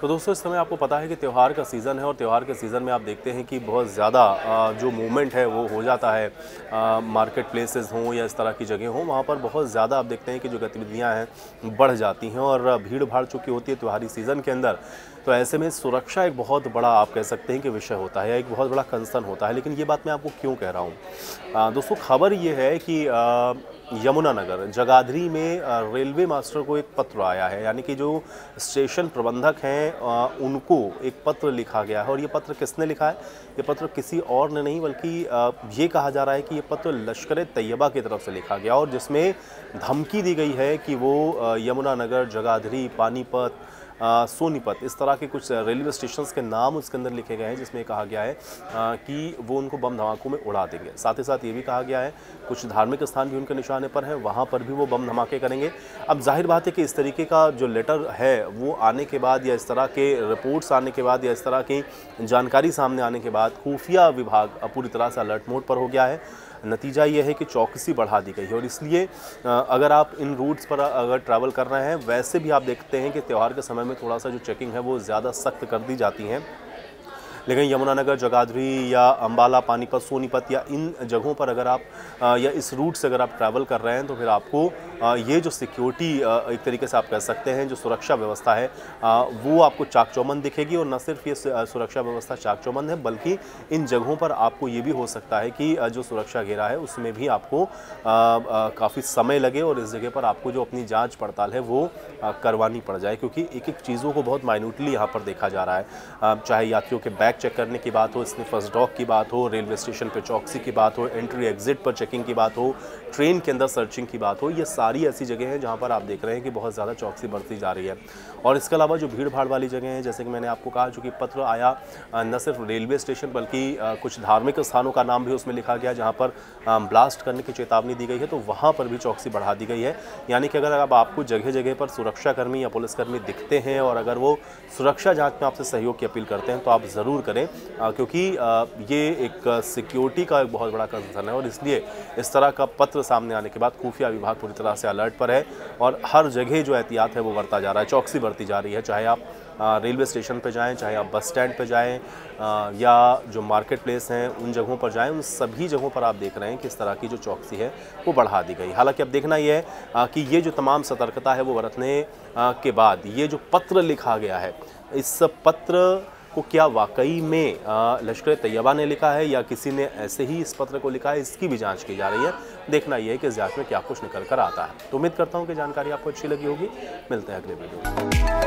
तो दोस्तों इस समय आपको पता है कि त्यौहार का सीज़न है और त्यौहार के सीज़न में आप देखते हैं कि बहुत ज़्यादा जो मूवमेंट है वो हो जाता है। मार्केट प्लेसेस हों या इस तरह की जगह हों, वहाँ पर बहुत ज़्यादा आप देखते हैं कि जो गतिविधियाँ हैं बढ़ जाती हैं और भीड़ भाड़ चूँकि होती है त्योहारी सीज़न के अंदर, तो ऐसे में सुरक्षा एक बहुत बड़ा आप कह सकते हैं कि विषय होता है, एक बहुत बड़ा कंसर्न होता है। लेकिन ये बात मैं आपको क्यों कह रहा हूँ, दोस्तों खबर ये है कि यमुनानगर जगाधरी में रेलवे मास्टर को एक पत्र आया है, यानी कि जो स्टेशन प्रबंधक हैं उनको एक पत्र लिखा गया है। और ये पत्र किसने लिखा है? ये पत्र किसी और ने नहीं बल्कि ये कहा जा रहा है कि ये पत्र लश्कर तैयबा की तरफ से लिखा गया और जिसमें धमकी दी गई है कि वो यमुनानगर, जगाधरी, पानीपत, सोनीपत इस तरह के कुछ रेलवे स्टेशंस के नाम उसके अंदर लिखे गए हैं, जिसमें कहा गया है कि वो उनको बम धमाकों में उड़ा देंगे। साथ ही साथ ये भी कहा गया है कुछ धार्मिक स्थान भी उनके निशाने पर हैं, वहाँ पर भी वो बम धमाके करेंगे। अब जाहिर बात है कि इस तरीके का जो लेटर है वो आने के बाद या इस तरह के रिपोर्ट्स आने के बाद या इस तरह की जानकारी सामने आने के बाद खुफिया विभाग पूरी तरह से अलर्ट मोड पर हो गया है। नतीजा ये है कि चौकसी बढ़ा दी गई है और इसलिए अगर आप इन रूट्स पर अगर ट्रैवल कर रहे हैं, वैसे भी आप देखते हैं कि त्यौहार के समय में थोड़ा सा जो चेकिंग है वो ज़्यादा सख्त कर दी जाती हैं। लेकिन यमुनानगर, जगाधरी या अंबाला, पानीपत, सोनीपत या इन जगहों पर अगर आप या इस रूट से अगर आप ट्रैवल कर रहे हैं तो फिर आपको ये जो सिक्योरिटी एक तरीके से आप कह सकते हैं जो सुरक्षा व्यवस्था है वो आपको चाक-चौबंद दिखेगी। और न सिर्फ ये सुरक्षा व्यवस्था चाक-चौबंद है बल्कि इन जगहों पर आपको ये भी हो सकता है कि जो सुरक्षा घेरा है उसमें भी आपको काफ़ी समय लगे और इस जगह पर आपको जो अपनी जाँच पड़ताल है वो करवानी पड़ जाए, क्योंकि एक-एक चीज़ों को बहुत माइन्यूटली यहाँ पर देखा जा रहा है। चाहे यात्रियों के बैग चेक करने की बात हो, स्निफर्स डॉग की बात हो, रेलवे स्टेशन पे चौकसी की बात हो, एंट्री एग्जिट पर चेकिंग की बात हो, ट्रेन के अंदर सर्चिंग की बात हो, ये सारी ऐसी जगह हैं जहाँ पर आप देख रहे हैं कि बहुत ज़्यादा चौकसी बढ़ती जा रही है। और इसके अलावा जो भीड़ भाड़ वाली जगह हैं, जैसे कि मैंने आपको कहा, चूँकि पत्र आया न सिर्फ रेलवे स्टेशन बल्कि कुछ धार्मिक स्थानों का नाम भी उसमें लिखा गया जहाँ पर ब्लास्ट करने की चेतावनी दी गई है, तो वहाँ पर भी चौकसी बढ़ा दी गई है। यानी कि अगर अब आपको जगह जगह पर सुरक्षाकर्मी या पुलिसकर्मी दिखते हैं और अगर वो सुरक्षा जाँच में आपसे सहयोग की अपील करते हैं तो आप ज़रूर करें, क्योंकि ये एक सिक्योरिटी का एक बहुत बड़ा कंसर्न है। और इसलिए इस तरह का पत्र सामने आने के बाद खुफिया विभाग पूरी तरह से अलर्ट पर है और हर जगह जो एहतियात है वो बरता जा रहा है, चौकसी बढ़ती जा रही है। चाहे आप रेलवे स्टेशन पे जाएं, चाहे आप बस स्टैंड पे जाएं या जो मार्केट प्लेस हैं उन जगहों पर जाएं, उन सभी जगहों पर आप देख रहे हैं कि इस तरह की जो चौकसी है वो बढ़ा दी गई। हालांकि अब देखना ये है कि ये जो तमाम सतर्कता है वो बरतने के बाद ये जो पत्र लिखा गया है, इस पत्र को क्या वाकई में लश्कर तैयबा ने लिखा है या किसी ने ऐसे ही इस पत्र को लिखा है, इसकी भी जांच की जा रही है। देखना यह है कि इस जांच में क्या कुछ निकल कर आता है। तो उम्मीद करता हूं कि जानकारी आपको अच्छी लगी होगी। मिलते हैं अगले वीडियो में।